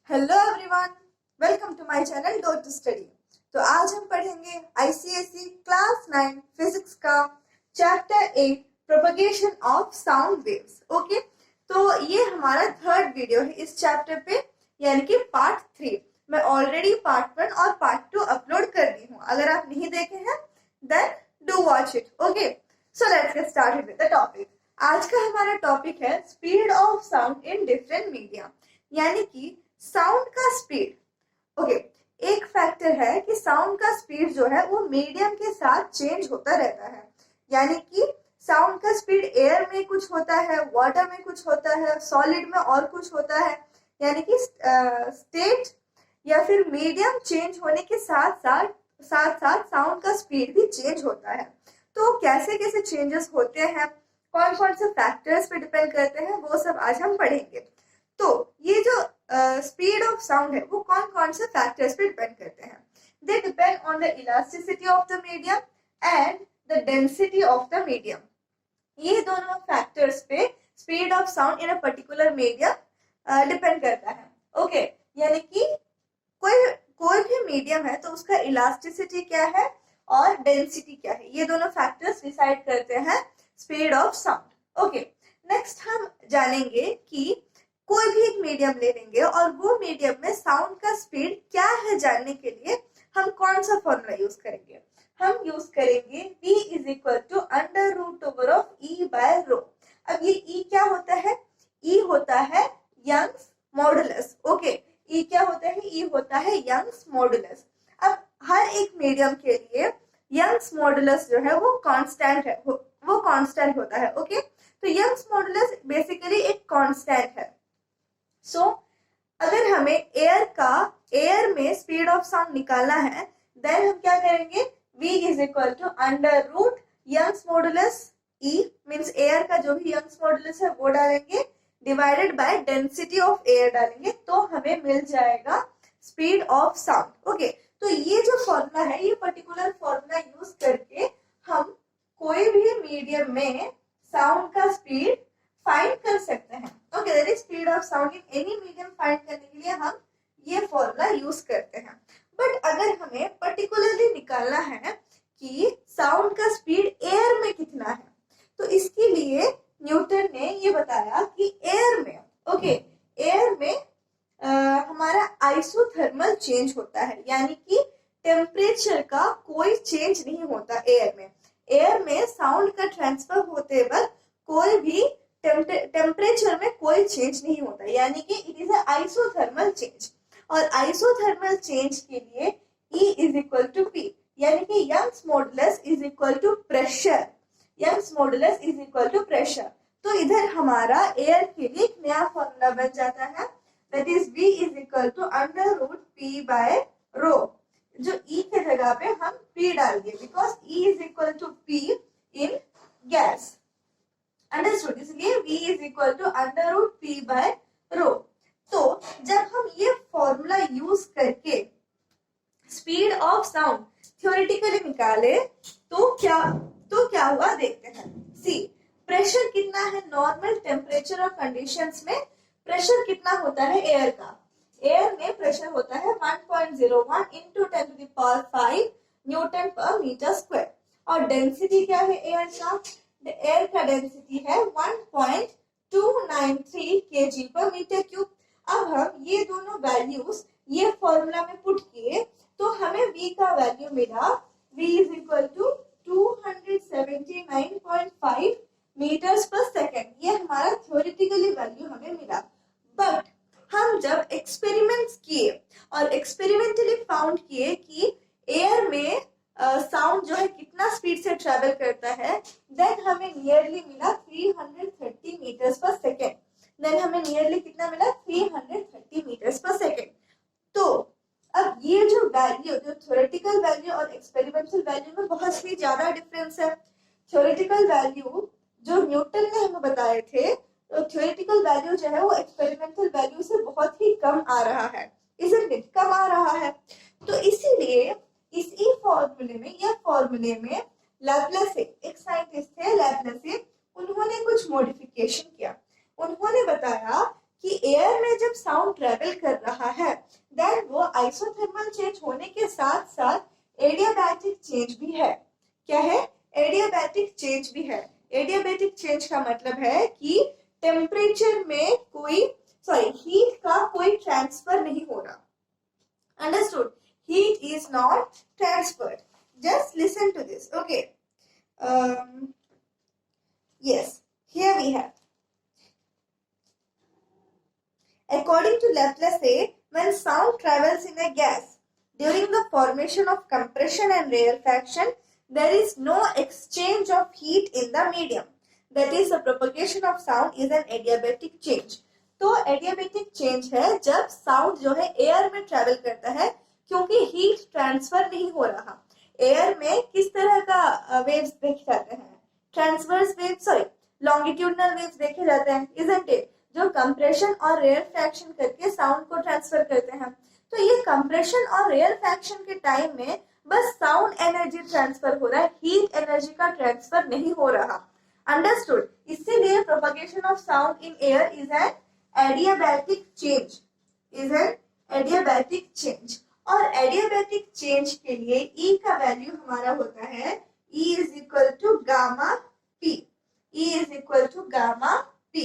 Hello everyone, welcome to my channel door to study. तो आज हम पढ़ेंगे आईसीएसई क्लास 9 फिजिक्स का chapter 8 propagation of sound waves. Okay, तो ये हमारा थर्ड वीडियो है इस चैप्टर पे, यानी कि पार्ट 3। मैं ऑलरेडी पार्ट 1 और पार्ट 2 अपलोड कर दी हूँ। अगर आप नहीं देखे हैं then do watch it. Okay, so let's get started with the topic. आज का हमारा टॉपिक है speed of sound in different media, यानी कि साउंड का स्पीड। ओके, एक फैक्टर है कि साउंड का स्पीड जो है वो मीडियम के साथ चेंज होता रहता है। यानी कि साउंड का स्पीड एयर में कुछ होता है, वाटर में कुछ होता है, सॉलिड में और कुछ होता है। यानी कि स्टेट या फिर मीडियम चेंज होने के साथ साथ साउंड का स्पीड भी चेंज होता है। तो कैसे कैसे चेंजेस होते हैं, कौन कौन से फैक्टर्स पे डिपेंड करते हैं, वो सब आज हम पढ़ेंगे। तो ये जो स्पीड ऑफ साउंड है वो कौन कौन से फैक्टर्स पे डिपेंड करते हैं। They depend on the elasticity of the medium and the density of the medium. ये दोनों फैक्टर्स पे speed of sound in a particular medium depend करता है। ओके, यानी कि कोई भी मीडियम है तो उसका इलास्टिसिटी क्या है और डेंसिटी क्या है, ये दोनों फैक्टर्स डिसाइड करते हैं speed of sound. Okay, next हम जानेंगे कि कोई भी एक मीडियम ले लेंगे और वो मीडियम में साउंड का स्पीड क्या है जानने के लिए हम कौन सा फॉर्मूला यूज करेंगे। हम यूज करेंगे V is equal to under root over of E by rho. अब ये E क्या होता है? E होता है यंग्स मॉडुलस। ओके, E क्या होता है? E होता है यंग्स मॉडुलस। अब हर एक मीडियम के लिए यंग्स मॉडुलस जो है वो कांस्टेंट है, वो कांस्टेंट होता है। ओके, तो यंग्स मॉडुलस बेसिकली एक कांस्टेंट है। सो अगर हमें एयर में स्पीड ऑफ साउंड निकालना है देन हम क्या करेंगे? V is equal to under root Young's modulus E means air का जो भी यंग्स मॉडुलस है वो डालेंगे, divided by density of air डालेंगे, तो हमें मिल जाएगा स्पीड ऑफ साउंड। ओके, तो ये जो फॉर्मूला है, ये पर्टिकुलर फॉर्मूला यूज करके हम कोई भी मीडियम में साउंड का स्पीड फाइंड कर सकते हैं। Okay, that is speed of sound in any medium find करने के लिए हम ये फॉर्मूला यूज करते हैं। बट अगर हमें पर्टिकुलरली निकालना है कि साउंड का स्पीड एयर में कितना है, तो इसके लिए न्यूटन ने ये बताया कि एयर में, ओके, एयर में हमारा आइसोथर्मल चेंज होता है, यानी कि टेम्परेचर का कोई चेंज नहीं होता एयर में। एयर में साउंड का ट्रांसफर होते वक्त कोई भी टेम्परेचर में कोई चेंज नहीं होता, यानी कि इट इज आइसोथर्मल चेंज। और आइसोथर्मल चेंज के लिए E is equal to P, यानी कि Young's modulus is equal to pressure. Young's modulus is equal to pressure. तो इधर हमारा एयर के लिए एक नया फॉर्मूला बन जाता है, that is V is equal to under root P by rho. जो E के जगह पे हम P डाल दिए because E is equal to P in gas. Understood, इसलिए V is equal to under root P by rho. तो जब हम ये फॉर्मूला यूज करके स्पीड ऑफ साउंड थ्योरेटिकली निकाले तो क्या हुआ देखते हैं। सी, प्रेशर कितना है नॉर्मल टेम्परेचर और कंडीशंस में? प्रेशर कितना होता है एयर का? एयर में प्रेशर होता है 1.01 into 10 to the power 5 newton per metre square. और डेंसिटी क्या है एयर का? एयर का डेंसिटी है 1.293 kg पर मीटर क्यूब। अब हम ये दोनों वैल्यूज ये फॉर्मूला में पुट किए तो हमें V का वैल्यू मिला, V is equal to 279.5 metres per second. ये हमारा थ्योरेटिकली वैल्यू हमें मिला। बट हम जब एक्सपेरिमेंट्स किए और एक्सपेरिमेंटली फाउंड किए कि एयर में साउंड जो है कितना स्पीड से ट्रेवल करता है, देन हमें नियरली मिला 330 मीटर्स पर सेकेंड। देन हमें नियरली कितना मिला? 330 मीटर्स पर सेकेंड। तो अब ये जो वैल्यू, जो थ्योरेटिकल वैल्यू और एक्सपेरिमेंटल वैल्यू में बहुत ही ज्यादा डिफरेंस है। थ्योरेटिकल वैल्यू जो न्यूटन ने हमें बताए थे, तो थ्योरेटिकल वैल्यू जो है वो एक्सपेरिमेंटल वैल्यू से बहुत ही कम आ रहा है, इजंट इट? कम आ रहा है। तो इसीलिए इसी फॉर्मूले में लैप्लेसे, एक साइंटिस्ट थे लैप्लेसे, उन्होंने कुछ मॉडिफिकेशन किया। उन्होंने बताया कि एयर में जब साउंड ट्रेवल कर रहा है देन वो आइसोथर्मल चेंज होने के साथ साथ एडियाबैटिक चेंज भी है। क्या है? एडियाबैटिक चेंज भी है। एडियाबैटिक चेंज का मतलब है कि टेम्परेचर में कोई हीट का कोई ट्रांसफर नहीं हो रहा। Understood? Heat is not transferred. Just listen to this. Okay. Yes, here we have. According to Laplace, when sound travels in a gas during the formation of compression and rarefaction, there is no exchange of heat in the medium. That is, the propagation of sound is an adiabatic change. तो adiabatic change है जब sound जो है air में travel करता है, क्योंकि heat transfer नहीं हो रहा। एयर में किस तरह का वेव्स देखे जाते हैं? ट्रांसवर्स वेव्स, लॉन्गिट्यूडनल वेव्स देखे जाते हैं, इजंट इट? जो कंप्रेशन और रेयरफैक्शन करके साउंड को ट्रांसफर करते हैं। तो ये कंप्रेशन और रेयरफैक्शन के टाइम में बस साउंड एनर्जी ट्रांसफर हो रहा है, हीट एनर्जी का ट्रांसफर नहीं हो रहा। अंडरस्टूड? इसीलिए propagation of sound in air is an adiabatic change, is an adiabatic change. और एडियाबैटिक चेंज के लिए E का वैल्यू हमारा होता है E is equal to gamma P। E is equal to gamma P।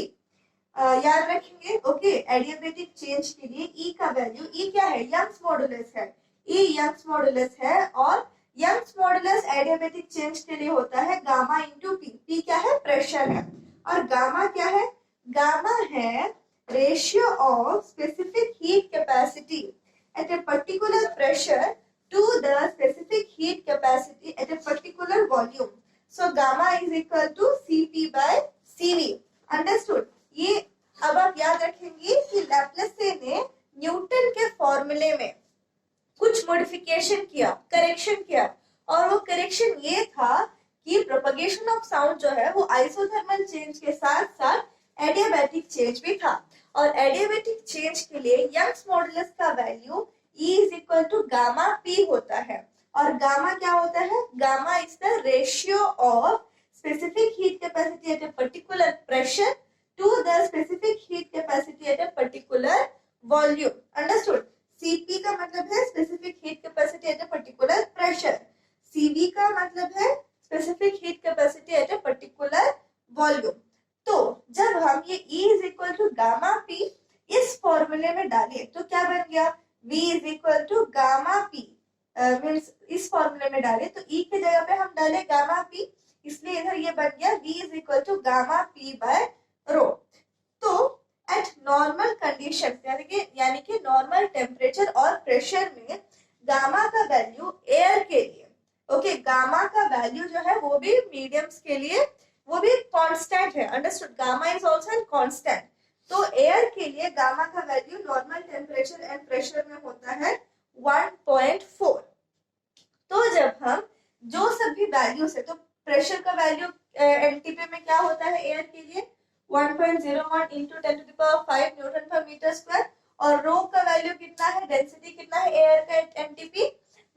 याद रखेंगे। ओके, एडियाबैटिक चेंज के लिए E का वैल्यू, E क्या है? यंग्स मॉडुलस है। E यंग्स मॉडुलस है और यंग्स मॉडुलस एडियाबैटिक चेंज के लिए होता है गामा इंटू P। P क्या है? प्रेशर है। और गामा क्या है? गामा है ratio of specific heat capacity at a particular pressure to the specific heat capacity at a particular volume. So gamma is equal to Cp by Cv. Understood? ये अब आप याद रखेंगे कि लैप्लेस ने न्यूटन के फॉर्मूले में कुछ मॉडिफिकेशन किया, करेक्शन किया, और वो करेक्शन ये था कि प्रोपगेशन ऑफ साउंड जो है वो आइसोथर्मल चेंज के साथ साथ एडियाबैटिक चेंज भी था। और एडियाबैटिक चेंज के लिए यंग्स मॉडुलस का value E is equal to gamma P होता है। और गामा क्या होता है? Gamma is the ratio of specific heat capacity at a particular pressure to the specific heat capacity at a particular volume. Understood? Cp का मतलब है specific heat capacity at a particular pressure. Cv का मतलब है specific heat capacity at a particular volume. तो जब हम ये E is equal to gamma P इस फॉर्मूले में डालें तो क्या बन गया? V is equal to gamma P means इस फॉर्मूले में डालें तो E की जगह पे हम डाले गामा P, इसलिए इधर ये बन गया V is equal to gamma P by rho. तो एट नॉर्मल कंडीशन यानी कि नॉर्मल टेम्परेचर और प्रेशर में गामा का वैल्यू एयर के लिए, ओके, गामा का वैल्यू जो है वो भी मीडियम्स के लिए वो भी कांस्टेंट है। Understood? Gamma is also an constant. तो एयर के लिए गामा का value normal temperature and pressure में होता है 1.4। तो जब हम जो सभी वैल्यूज है, तो प्रेशर का वैल्यू एनटीपी में क्या होता है एयर के लिए? 1.01 into 10 to the power 5 newton per metre square. और रो का वैल्यू कितना है? डेंसिटी कितना है एयर का एनटीपी?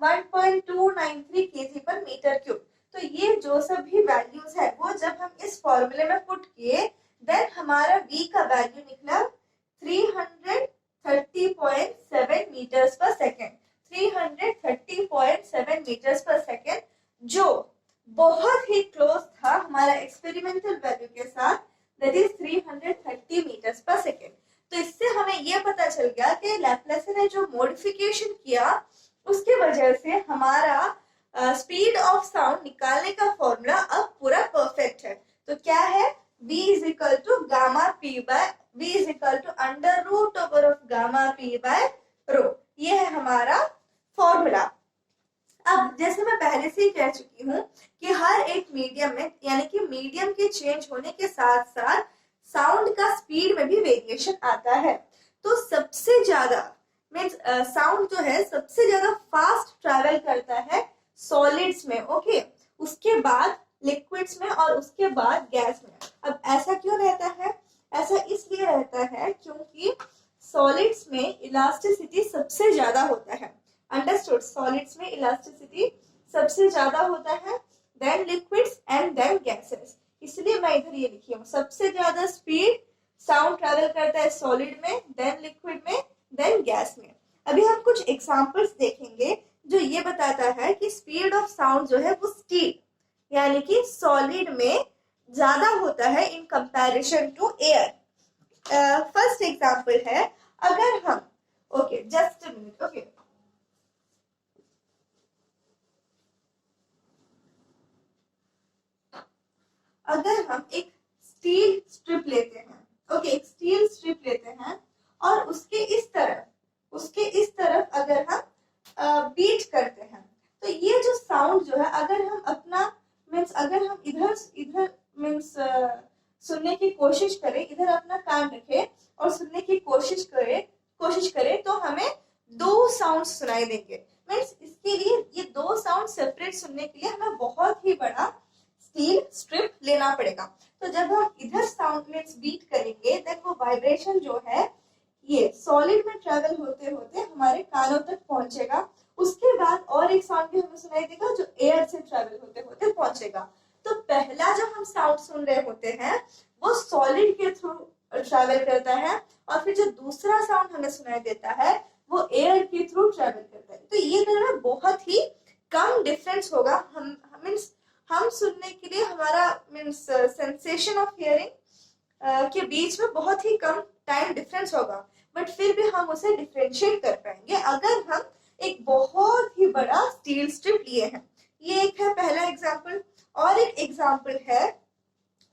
1.293 केजी पर मीटर क्यूब। तो ये जो सभी वैल्यूज है वो जब हम इस फॉर्मूले में पुट किए देन हमारा V का वैल्यू निकला 330.7 metres per second. 330.7 metres per second, जो बहुत ही क्लोज था हमारा एक्सपेरिमेंटल वैल्यू के साथ, that is 330 metres per second. तो इससे हमें ये पता चल गया कि लैप्लेस ने जो मॉडिफिकेशन किया उसके वजह से हमारा स्पीड ऑफ साउंड निकालने का फॉर्मूला अब पूरा परफेक्ट है। तो क्या है? V is equal to gamma P by V is equal to under root over of gamma P by rho. ये है हमारा फॉर्मूला। अब जैसे मैं पहले से ही कह चुकी हूँ कि हर एक मीडियम में यानी कि मीडियम के चेंज होने के साथ साथ साउंड का स्पीड में भी वेरिएशन आता है। तो सबसे ज्यादा मीन्स साउंड जो है सबसे ज्यादा फास्ट ट्रैवल करता है सॉलिड्स में, ओके, उसके बाद लिक्विड्स में और उसके बाद गैस में। अब ऐसा क्यों रहता है? ऐसा इसलिए रहता है क्योंकि सॉलिड्स में इलास्टिसिटी सबसे ज्यादा होता है। अंडरस्टूड? सॉलिड्स में इलास्टिसिटी सबसे ज्यादा होता है, then liquids and then gases. इसलिए मैं इधर ये लिखी हूँ सबसे ज्यादा स्पीड साउंड ट्रैवल ट्रेवल करता है सॉलिड में, देन लिक्विड में, देन गैस में। अभी हम कुछ एग्जांपल्स देखेंगे जो ये बताता है कि स्पीड ऑफ साउंड जो है वो स्टील यानी कि सॉलिड में ज्यादा होता है in comparison to air. First example है, अगर हम okay just a minute okay अगर हम एक स्टील स्ट्रिप लेते हैं, ओके एक स्टील स्ट्रिप लेते हैं और उसके इस तरफ अगर हम बीट करते हैं तो ये जो साउंड जो है अगर हम अपना मीन्स अगर हम इधर इधर मीन्स सुनने की कोशिश करें, इधर अपना कान रखें और सुनने की कोशिश करें तो हमें दो साउंड सुनाई देंगे। मीन्स इसके लिए ये दो साउंड सेपरेट सुनने के लिए हमें बहुत ही बड़ा स्टील स्ट्रिप लेना पड़ेगा। तो जब हम इधर साउंड मीन्स बीट करेंगे देन वो वाइब्रेशन जो है ये सॉलिड में ट्रेवल होते होते हमारे कानों तक पहुंचेगा। उसके बाद और एक साउंड भी हमें सुनाई देगा जो एयर से ट्रेवल होते होते पहुंचेगा। तो पहला जो हम साउंड सुन रहे होते हैं वो सॉलिड के थ्रू ट्रेवल करता है और फिर जो दूसरा साउंड हमें सुनाई देता है वो एयर के थ्रू ट्रेवल करता है। तो ये दोनों में बहुत ही कम डिफरेंस होगा। हम सुनने के लिए हमारा मीन्स सेंसेशन ऑफ हियरिंग के बीच में बहुत ही कम टाइम डिफरेंस होगा, बट फिर भी हम उसे डिफरेंशिएट कर पाएंगे अगर हम एक बहुत ही बड़ा स्टील स्ट्रिप लिए हैं। ये एक है पहला एग्जाम्पल। और एक एग्जाम्पल है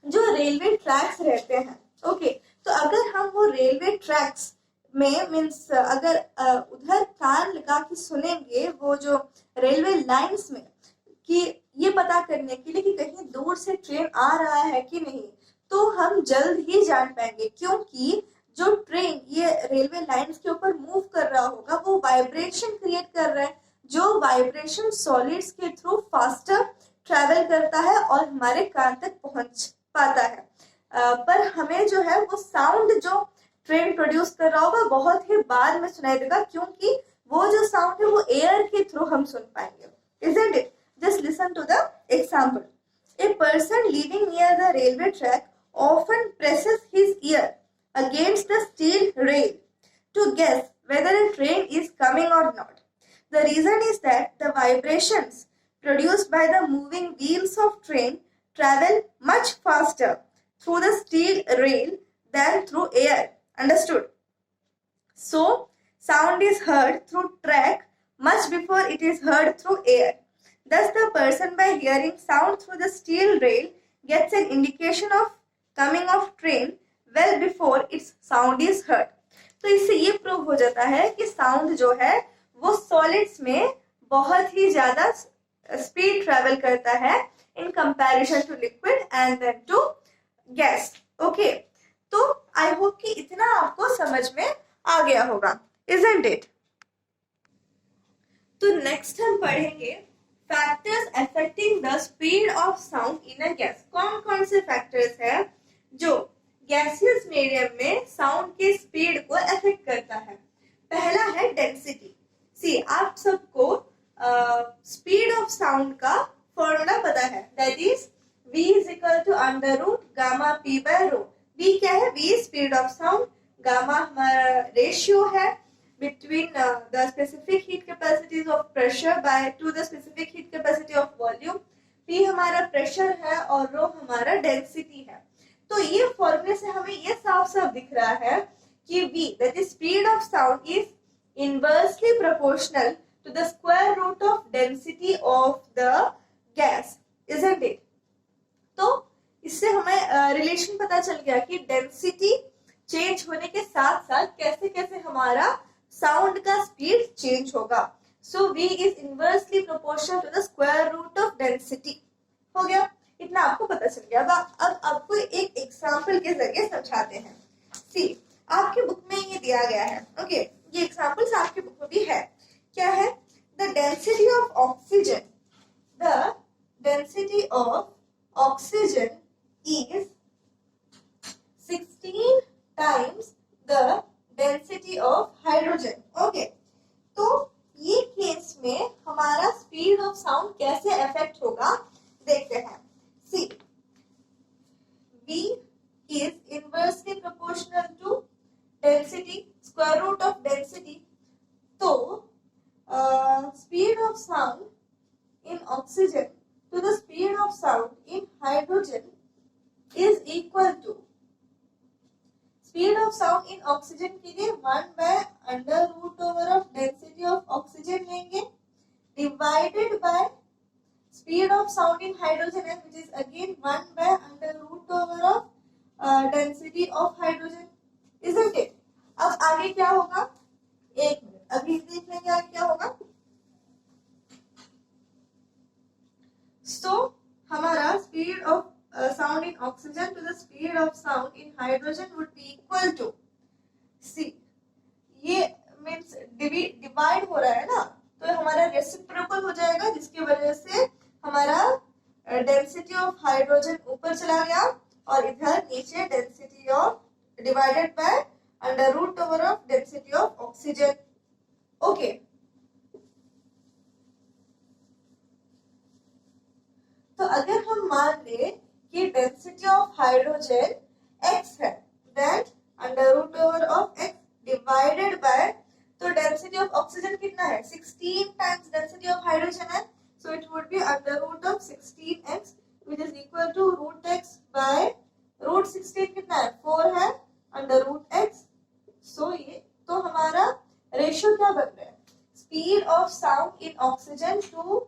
जो रेलवे ट्रैक्स रहते हैं। ओके तो अगर हम वो रेलवे ट्रैक्स में मीन्स अगर उधर कान लगा के सुनेंगे वो जो रेलवे लाइंस में कि ये पता करने के लिए कि कहीं दूर से ट्रेन आ रहा है कि नहीं, तो हम जल्द ही जान पाएंगे क्योंकि जो ट्रेन ये रेलवे लाइंस के ऊपर मूव कर रहा होगा वो वाइब्रेशन क्रिएट कर रहा है, जो वाइब्रेशन सॉलिड्स के थ्रू फास्टर ट्रैवल करता है और हमारे कान तक पहुंच पाता है। पर हमें जो है वो साउंड जो ट्रेन प्रोड्यूस कर रहा होगा बहुत ही बाद में सुनाई देगा क्योंकि वो जो साउंड है वो एयर के थ्रू हम सुन पाएंगे। Isn't it? Just listen to the example. A person living near the railway track often presses his ear against the steel rail to guess whether a train is coming or not. The reason is that the vibrations produced by the moving wheels of train travel much faster through the steel rail than through air. Understood? So, sound is heard through track much before it is heard through air. Thus, the person by hearing sound through the steel rail gets an indication of coming of train well before its sound is heard. तो इससे ये prove हो जाता है कि sound जो है वो सॉलिड्स में बहुत ही ज्यादा स्पीड ट्रेवल करता है in comparison to liquid and then to gas. Okay तो आई होप कि इतना आपको समझ में आ गया होगा। Isn't it? तो नेक्स्ट हम पढ़ेंगे factors affecting the speed of sound in a gas. कौन कौन से फैक्टर्स है जो गैसियस मीडियम में साउंड के स्पीड को अफेक्ट करता है। पहला है डेंसिटी। सी आप सबको स्पीड ऑफ साउंड का फॉर्मूला पता है, that is v is equal to under root gamma p by rho. v क्या है? v speed of sound, gamma हमारा रेशियो है between the specific heat capacities of pressure by to the specific heat capacity of volume। p हमारा pressure है और रो हमारा density है। तो ये फॉर्मूले से हमें ये साफ साफ दिख रहा है कि v that is speed of sound is inversely proportional to the square root of density of the gas, isn't it? तो इससे हमें रिलेशन पता चल गया कि डेंसिटी चेंज होने के साथ साथ कैसे कैसे हमारा साउंड का स्पीड चेंज होगा। सो v is inversely proportional to the square root of density। हो गया, इतना आपको पता चल गया। अब आपको एक एग्जांपल के जरिए समझाते हैं। सी आपकी बुक में ये दिया गया है। ओके ये एग्जांपल्स आपकी बुक में भी है। क्या है? The density of oxygen, the density of oxygen is 16 times the density of hydrogen। Okay तो ये केस में हमारा स्पीड ऑफ साउंड कैसे अफेक्ट होगा देखते हैं। See v is inversely proportional to square root of density, तो speed of sound in oxygen to the speed of sound in hydrogen is equal to, speed of sound in oxygen के लिए 1/√ऑफ density of oxygen लेंगे divided by speed of sound in hydrogen है, which is again 1/√ऑफ density of hydrogen, isn't it? अब आगे क्या होगा, एक मिनट अभी देख लेंगे आगे क्या होगा। So हमारा speed of sound in oxygen to the speed of sound in hydrogen would be equal to, see ये means डिवाइड हो रहा है ना, तो हमारा रेसिप्रोकल हो जाएगा, जिसकी वजह से हमारा डेंसिटी ऑफ हाइड्रोजन ऊपर चला गया और इधर नीचे density of divided by √of density of oxygen. Okay, तो अगर हम मान ले कि डेंसिटी ऑफ हाइड्रोजन x है, then √of x divided by, तो डेंसिटी ऑफ ऑक्सीजन कितना है, 16 टाइम्स डेंसिटी ऑफ हाइड्रोजन है, so it would be √of 16x which is equal to √x by √16 कितना है, 4 है, √x, सो ये तो हमारा रेशियो क्या बन रहा है, speed of sound in oxygen to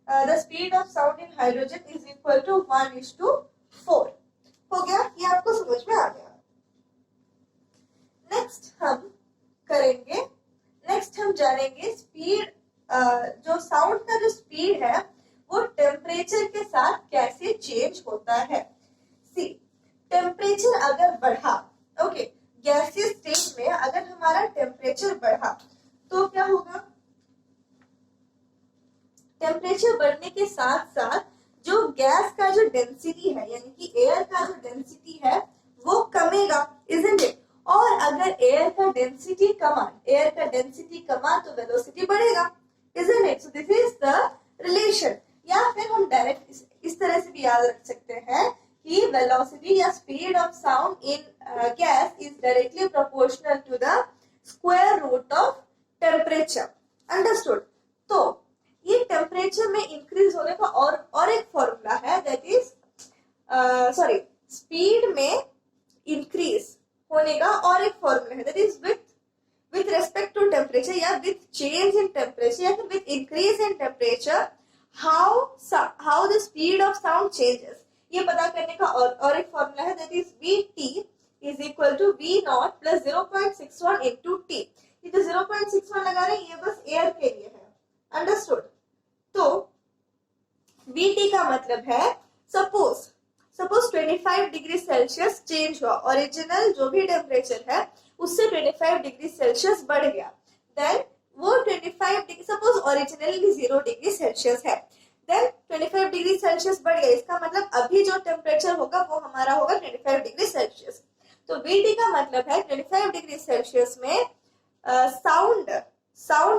the speed of sound in hydrogen is equal to 1:4 हो गया, ये आपको समझ में आ गया। नेक्स्ट हम जानेंगे स्पीड, जो साउंड का जो स्पीड है वो टेम्परेचर के साथ कैसे चेंज होता है। सी, टेम्परेचर अगर बढ़ा, ओके, गैसियस स्टेट में अगर हमारा टेम्परेचर बढ़ा तो क्या होगा, टेम्परेचर बढ़ने के साथ साथ जो गैस का जो डेंसिटी है, यानी कि एयर का जो डेंसिटी है वो कमेगा, isn't it? और अगर एयर का डेंसिटी कमा तो वेलोसिटी बढ़ेगा, isn't it? So this is the relation। या फिर हम डायरेक्ट इस तरह से भी याद रख सकते हैं कि वेलोसिटी या speed of sound in gas is directly proportional to the square root of temperature, understood. तो ये टेम्परेचर में इंक्रीज होने का और एक फॉर्मूला है, दैट इज स्पीड में इंक्रीज होने का और एक फॉर्मूला है, that is with respect to temperature या विथ चेंज इन टेम्परेचर या फिर with increase in temperature how the speed of sound changes, ये पता करने का और एक फॉर्मूला है, that is Vt is equal to V0 plus 0.61 into T. ये जो 0.61 लगा रहे हैं ये बस एयर के लिए है, अंडरस्टूड। तो Vt का मतलब है सपोज 25 डिग्री सेल्सियस चेंज हुआ, ओरिजिनल जो भी टेम्परेचर है उससे 25 डिग्री सेल्सियस बढ़ गया, देन वो 25 degree, suppose originally 0 degree Celsius है, देन 25 डिग्री सेल्सियस बढ़ गया, इसका मतलब अभी जो टेम्परेचर होगा वो हमारा होगा 25 डिग्री सेल्सियस। तो Vt का मतलब है 25 डिग्री सेल्सियस में साउंड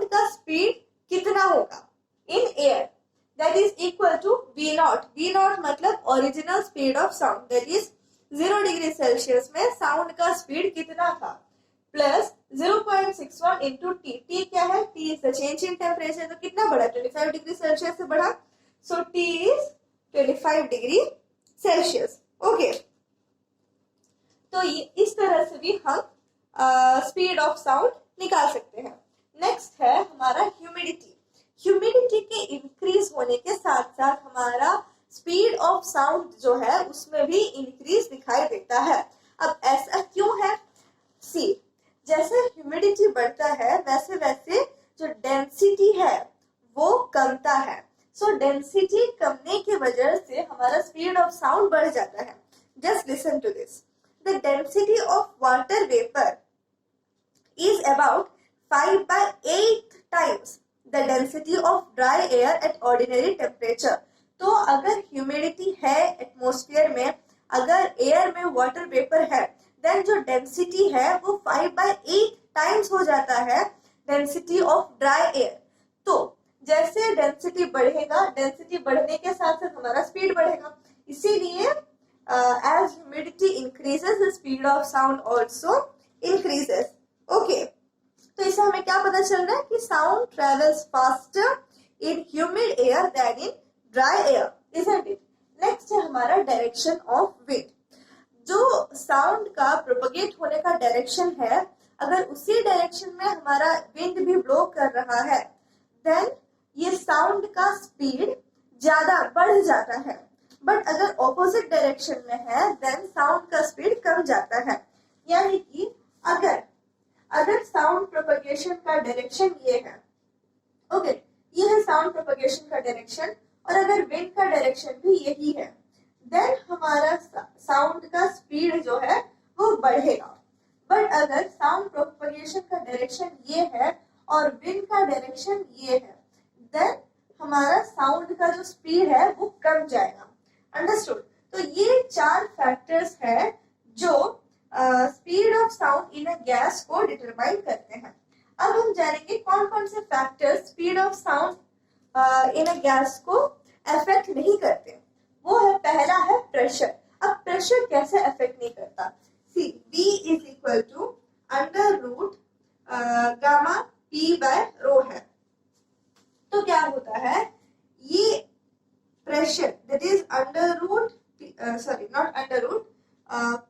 का स्पीड कितना होगा in air, that is equal to V0 मतलब original speed of sound, that is 0 degree Celsius में साउंड का स्पीड कितना था, प्लस 0.61 इंटू टी। टी क्या है, t is the change in temperature, तो कितना बढ़ा, 25 डिग्री सेल्सियस से बढ़ा, so t is 25 degree Celsius. Okay, तो इस तरह से भी हम स्पीड ऑफ साउंड निकाल सकते हैं। नेक्स्ट है हमारा ह्यूमिडिटी के इंक्रीज होने के साथ साथ हमारा स्पीड ऑफ साउंड जो है उसमें भी इंक्रीज दिखाई देता है। अब ऐसा क्यों है, सी, जैसे ह्यूमिडिटी बढ़ता है वैसे वैसे जो डेंसिटी है वो कमता है, सो डेंसिटी कमने की वजह से हमारा स्पीड ऑफ साउंड बढ़ जाता है। Just listen to this, the density of water vapour is about 5/8 times the density of dry air at ordinary temperature। तो अगर ह्यूमिडिटी है एटमॉस्फेयर में, अगर एयर में वाटर वेपर है, देन जो डेंसिटी है वो 5/8 टाइम्स हो जाता है डेंसिटी ऑफ ड्राई एयर। तो जैसे डेंसिटी बढ़ेगा, डेंसिटी बढ़ने के साथ साथ हमारा स्पीड बढ़ेगा, इसीलिए as humidity increases the speed of sound also increases। Okay, पता चल रहा है कि sound travels faster in humid air than in dry air, isn't it? Next है हमारा डायरेक्शन ऑफ विंड। जो साउंड का प्रोपगेट होने का डायरेक्शन है, अगर उसी डायरेक्शन में हमारा विंड भी ब्लो कर रहा है, देन ये साउंड का स्पीड ज्यादा बढ़ जाता है। बट अगर ऑपोजिट डायरेक्शन में है, देन साउंड का स्पीड कम जाता है। यानी कि अगर साउंड प्रोपगेशन का डायरेक्शन ये है, ओके, ये है साउंड प्रोपगेशन का डायरेक्शन, और अगर विंड का डायरेक्शन भी यही है, देन हमारा साउंड का स्पीड जो है वो बढ़ेगा। बट अगर साउंड प्रोपगेशन का डायरेक्शन ये है और विंड का डायरेक्शन ये है, देन हमारा साउंड का जो स्पीड है वो कम जाएगा। अंडरस्टूड? तो ये 4 फैक्टर्स है जो speed of sound in a gas को डिटरमाइन करते हैं। अब हम जानेंगे कौन कौन से factors speed of sound in a gas को अफेक्ट नहीं करते। वो है, पहला है प्रेशर। अब प्रेशर कैसे अफेक्ट नहीं करता? See, B is equal to under root gamma P by rho है। तो क्या होता है, ये pressure that is under root not under root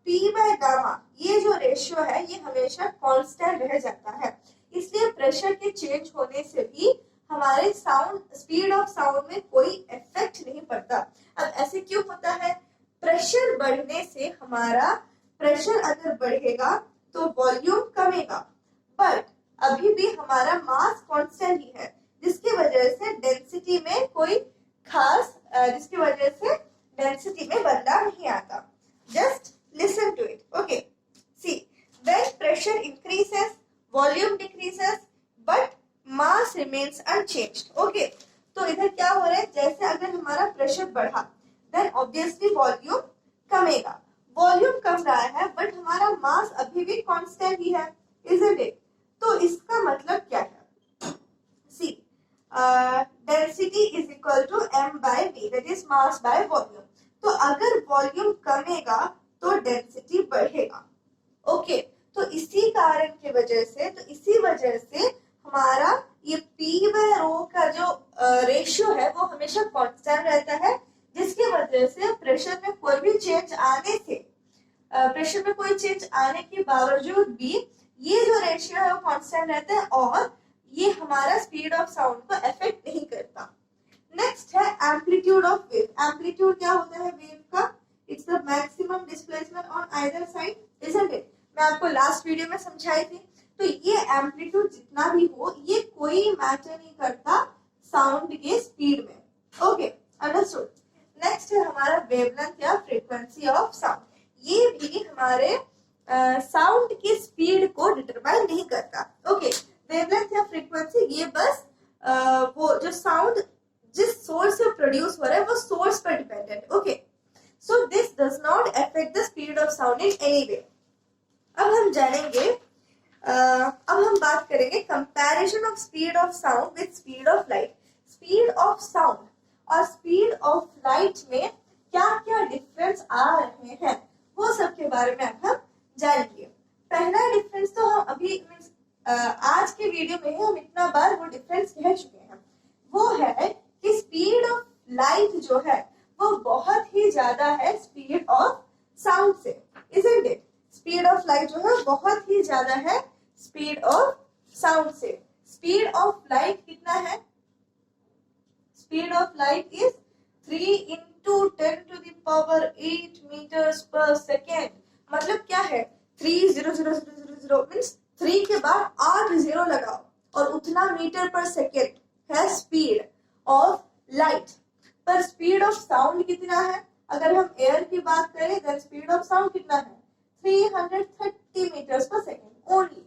P by gamma, ये जो रेशियो है ये हमेशा कांस्टेंट रह जाता है। इसलिए प्रेशर के चेंज होने से भी हमारे साउंड स्पीड ऑफ साउंड में कोई इफेक्ट नहीं पड़ता। अब ऐसे क्यों होता है? प्रेशर बढ़ने से हमारा प्रेशर अगर बढ़ेगा तो वॉल्यूम कमेगा, बट अभी भी हमारा मास कांस्टेंट ही है, जिसकी वजह से डेंसिटी में कोई खास बदलाव नहीं आता। Just listen to it. Okay. See, when pressure increases, volume decreases, but mass remains unchanged. Okay. तो इधर क्या हो रहा है, जैसे अगर हमारा प्रेशर बढ़ा, then obviously वॉल्यूम कमेगा। वॉल्यूम कम रहा है, बट हमारा मास अभी भी कांस्टेंट ही है, isn't it? तो इसका मतलब क्या है? See, density is equal to m by v, that is mass by volume. तो अगर वॉल्यूम कमेगा तो डेंसिटी बढ़ेगा। ओके, तो इसी कारण की वजह से हमारा ये P बाय रो का जो रेशियो है वो हमेशा कांस्टेंट रहता है, जिसकी वजह से प्रेशर में कोई चेंज आने के बावजूद भी ये जो रेशियो है वो कांस्टेंट रहता है, और ये हमारा स्पीड ऑफ साउंड को अफेक्ट नहीं करता। नेक्स्ट है एम्पलीट्यूड ऑफ वेव। एम्पलीट्यूड क्या होता है वेव का? It's the maximum displacement on either side, isn't it? मैं आपको लास्ट वीडियो में समझाई थी। तो ये एम्पलीट्यूड जितना भी हो, ये कोई मैटर नहीं करता साउंड के स्पीड में। Okay, understood? नेक्स्ट है हमारा वेवलेंथ या फ्रीक्वेंसी ऑफ साउंड। ये भी हमारे साउंड की स्पीड को डिटरमाइन नहीं करता। ओके, वेवलेंथ या फ्रीक्वेंसी ये बस वो जो साउंड जिस सोर्स से प्रोड्यूस हो रहा है वो सोर्स पर dependent. Okay, so this does not affect the speed of sound in any way. अब हम बात करेंगे comparison of speed of sound with speed of light. Speed of sound और स्पीड ऑफ लाइट में क्या क्या डिफरेंस आ रहे हैं, वो सब के बारे में अब हम जानेंगे। पहला डिफरेंस तो हम अभी आज के वीडियो में हम इतना बार वो डिफरेंस कह चुके हैं, वो है कि स्पीड ऑफ लाइट जो है वो बहुत ही ज्यादा है स्पीड ऑफ साउंड से, isn't it? Speed of light जो है बहुत ही ज्यादा है स्पीड ऑफ साउंड से। स्पीड ऑफ लाइट कितना है? Speed of light is 3 into 10 to the power 8 meters per second। मतलब क्या है? 30000 मीन्स 3 के बाद 8 जीरो लगाओ और उतना मीटर पर सेकेंड है स्पीड ऑफ लाइट। पर स्पीड ऑफ साउंड कितना है? अगर हम एयर की बात करें देन स्पीड ऑफ साउंड कितना है? 330 मीटर्स पर सेकेंड ओनली।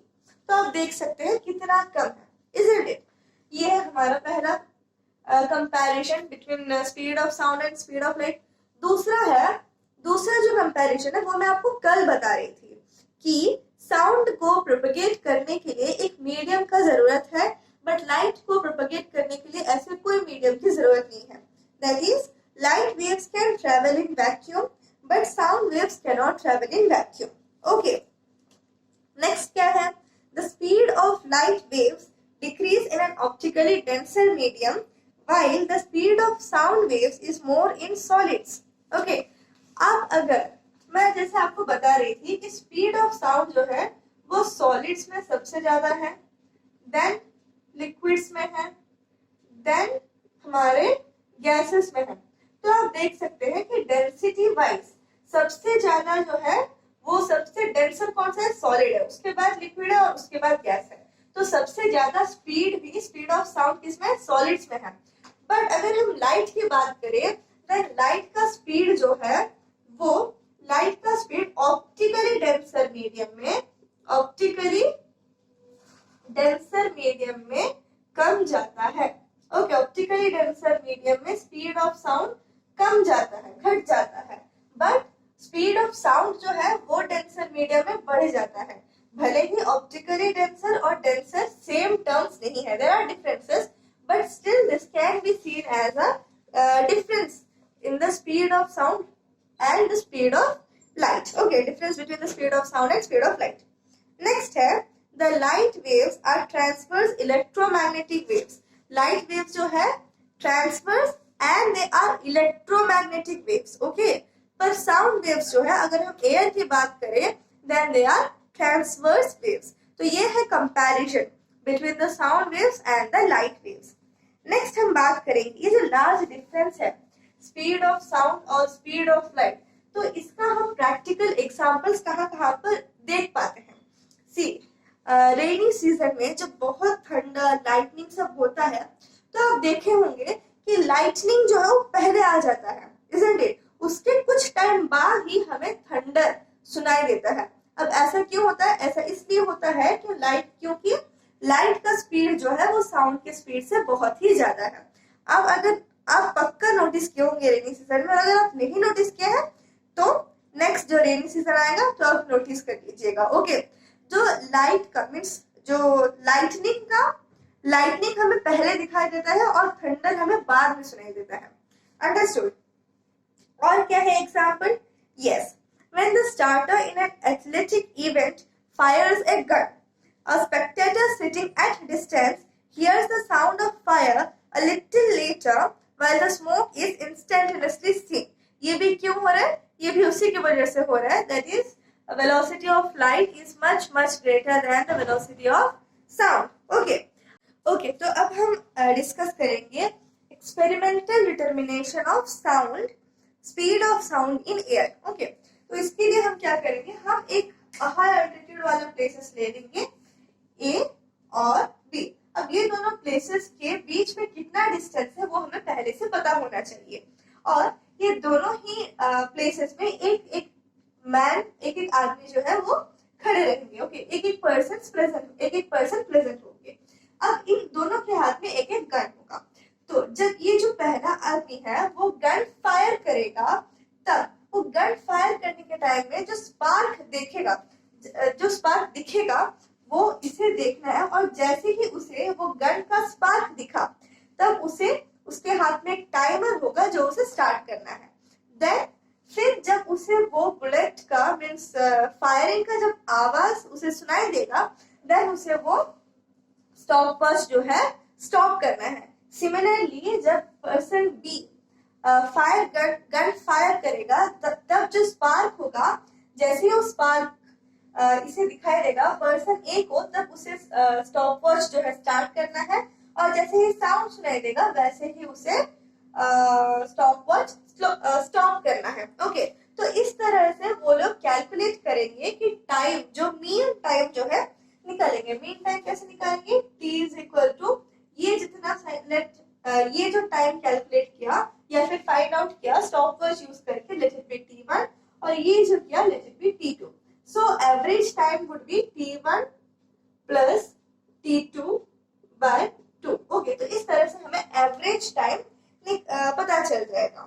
तो आप देख सकते हैं कितना कम है, इजंट इट? ये है हमारा पहला comparison between speed of sound and speed of light. दूसरा जो कंपैरिजन है वो मैं आपको कल बता रही थी कि साउंड को प्रोपगेट करने के लिए एक मीडियम का जरूरत है, बट लाइट को प्रोपगेट करने के लिए ऐसे कोई मीडियम की जरूरत नहीं है। That is light waves can travel in vacuum but sound waves can not travel in vacuum. Okay, next क्या है? The speed of light waves in an optically denser medium while the speed of sound waves is more in solids. Okay, अब अगर मैं जैसे आपको बता रही थी कि स्पीड ऑफ साउंड जो है वो सॉलिड्स में सबसे ज्यादा है, देन लिक्विड्स में है, देन हमारे गैसेस में है। तो आप देख सकते हैं कि डेंसिटी वाइज सबसे ज्यादा जो है वो सबसे डेंसर कौन सा है, सॉलिड है, उसके बाद लिक्विड है और उसके बाद गैस है। तो सबसे ज्यादा स्पीड भी स्पीड ऑफ साउंड किसमें, सॉलिड्स में है। बट अगर हम लाइट की बात करें तो लाइट का स्पीड जो है वो लाइट का स्पीड ऑप्टिकली डेंसर मीडियम में कम जाता है। ओके, ऑप्टिकली डेंसर मीडियम में स्पीड ऑफ साउंड कम जाता है, घट जाता है, बट स्पीड ऑफ साउंड जो है वो डेंसर मीडियम में बढ़ जाता है। भले ही ऑप्टिकली डेंसर और डेंसर सेम टर्म्स नहीं है, there are differences, but still this can be seen as a difference in the speed of sound and the speed of light. Okay, difference between the speed of sound and speed of light. Next है, the light waves are transverse electromagnetic waves. Light waves जो है transverse and they are electromagnetic waves. Okay, पर sound waves जो है अगर हम air की बात करें then they are transverse waves. तो ये है comparison between the sound waves and the light waves. Next हम बात करेंगे ये जो large difference है स्पीड ऑफ साउंड और स्पीड ऑफ लाइट, तो इसका हम प्रैक्टिकल एग्जांपल्स कहाँ पर देख पाते हैं। सी, रेनी सीजन में जब बहुत थंडर लाइटनिंग सब होता है तो आप देखे होंगे कि लाइटनिंग जो है वो पहले आ जाता है, isn't it? उसके कुछ टाइम बाद ही हमें थंडर सुनाई देता है। अब ऐसा क्यों होता है? ऐसा इसलिए होता है क्योंकि लाइट का स्पीड जो है वो साउंड के स्पीड से बहुत ही ज्यादा है। अब अगर आप पक्का नोटिस किए होंगे रेनी सीजन में, अगर आप नहीं नोटिस किए हैं तो नेक्स्ट जो रेनी सीजन आएगा तो आप नोटिस कर लीजिएगा। ओके, जो लाइट का मीन्स जो लाइटनिंग हमें पहले दिखाई देता है और थंडर हमें बाद में सुनाई देता है। अंडरस्टूड? और क्या है example? Yes, when the starter in an athletic event fires a gun, a spectator sitting at distance hears the sound of fire a little later while the smoke is instantaneously seen. ये भी क्यों हो रहा है? ये भी उसी की वजह से हो रहा है, that is velocity of light is much greater than the velocity of sound. Okay, तो अब हम डिस्कस करेंगे experimental determination of sound, speed of sound in air. Okay, तो इसके लिए हम क्या करेंगे, हम एक हाई अल्टीट्यूड वाला प्लेसेस ले लेंगे ए और बी। अब ये दोनों प्लेसेस के बीच में कितना डिस्टेंस है वो हमें पहले से पता होना चाहिए, और ये दोनों ही प्लेसेस में एक आदमी जो है वो खड़े रहेंगे। ओके, एक पर्सन प्रेजेंट होंगे। अब इन दोनों के हाथ में एक गन होगा। तो जब ये जो पहला आदमी है वो गन फायर करेगा, तब वो गन फायर करने के टाइम में जो स्पार्क दिखेगा वो इसे देखना है, और जैसे ही उसे वो गन का स्पार्क दिखा तब उसके हाथ में एक टाइमर होगा जो उसे स्टार्ट करना है। देन फिर जब उसे वो बुलेट का मीन्स फायरिंग का जब आवाज उसे सुनाई देगा, देन उसे वो स्टॉप वॉच जो है स्टॉप करना है। सिमिलरली जब पर्सन बी गन फायर करेगा तब जो स्पार्क होगा, जैसे ही वो स्पार्क इसे दिखाई देगा पर्सन ए को, तब उसे स्टॉप वॉच जो है स्टार्ट करना है, और जैसे ही साउंड सुनाई देगा वैसे ही उसे स्टॉप वॉच स्टॉप करना है। ओके, तो इस तरह से वो लोग कैलकुलेट करेंगे कि टाइम जो मीन टाइम जो है निकालेंगे। मीन टाइम कैसे निकालेंगे? T इज इक्वल टू ये जो टाइम कैलकुलेट किया या फिर फाइंड आउट किया स्टॉप वॉच यूज करके, लेट इट बी T1, और ये जो किया let it be T2। So average time would be T1 plus T2 by 2. Okay, तो इस तरह से हमें एवरेज टाइम पता चल जाएगा।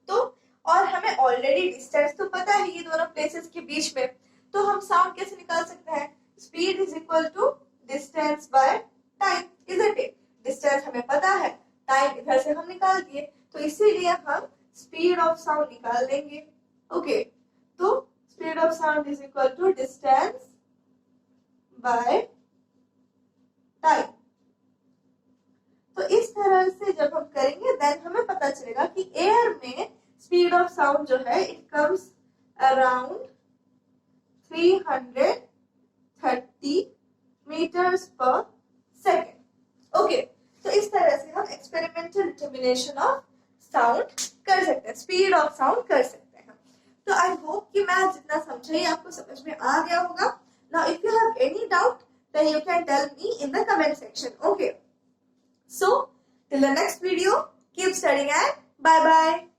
तो और हमें ऑलरेडी डिस्टेंस तो पता है ये दोनों प्लेसेस के बीच में, तो हम साउंड कैसे निकाल सकते हैं? Speed is equal to distance by time, isn't it? Distance हमें पता है, टाइम इधर से हम निकाल दिए, तो इसीलिए हम स्पीड ऑफ साउंड निकाल देंगे। ओके, तो speed of sound is equal to distance by time. कि एयर में स्पीड ऑफ साउंड जो है it comes around 330 metres per second. Okay, तो इस तरह से हम एक्सपेरिमेंटल डिटर्मिनेशन ऑफ साउंड कर सकते हैं, स्पीड ऑफ साउंड कर सकते हैं। तो आई होप कि मैं जितना समझाई आपको समझ में आ गया होगा। Now if you have any doubt then you can tell me in the comment section. Okay, so till the next video, keep studying and bye bye.